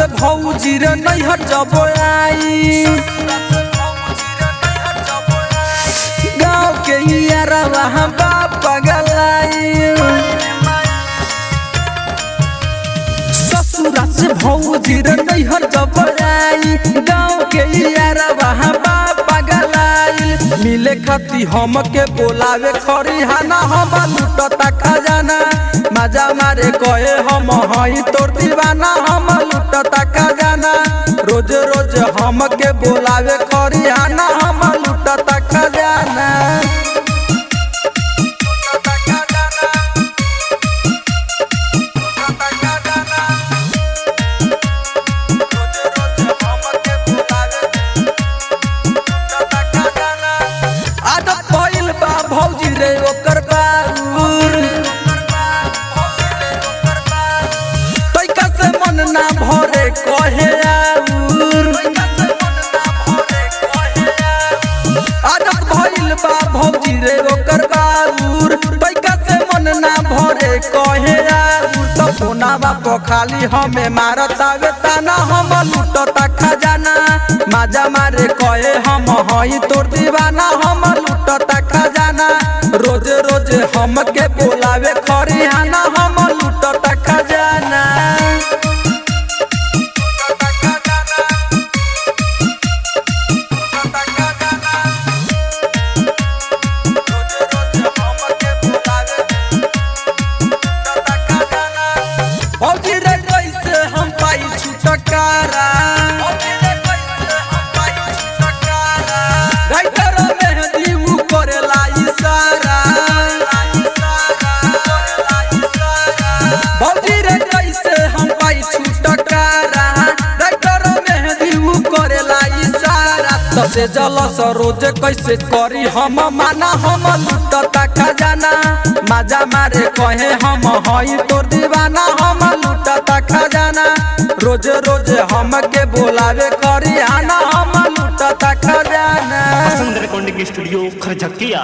से भौजी रे नैहर जब आई गाँव के यारा वहाँ बाप पगलाई ससुरा से भौजी रे नैहर जब आई गाँव के यारा वहाँ बाप पगलाई मिले खती हम के बोलावे खरिहाना हम लुटता खजाना मजा मारे कहे हम हई तोर दीवाना हम लुटता खजाना रोज रोज हम के बोलावे खरिहाना हम लुटता खजाना भौजी रे ओकर बाउर तैका से मन ना भरे कहे आउर आदत भइल बा भौजी रे ओकर बाउर तैका से मन ना भरे कहे आउर तो फोनावा पर खाली हमें मारत आवे ताना हम लुटता खजाना मजा मारे कहे हम हई तोर दीवाना हम लुटता खजाना रोज रोज हम के बोलावे खरिहाना हम लुटता खजाना भौजी रे कैसे हम पाई छुटकारा भौजी रे कैसे हम पाई छुटकारा राइटर मेहंदी उ करेला इशारा तो से जलस रोज कैसे करी हम माना हम लुटता खजाना मजा मारे कहे हम हई तोर दीवाना हम लुटता खजाना रोज रोज हम के बोलावे खरिहाना हम लुटता खजाना। वसंत रिकॉर्डिंग स्टूडियो खरझकिया।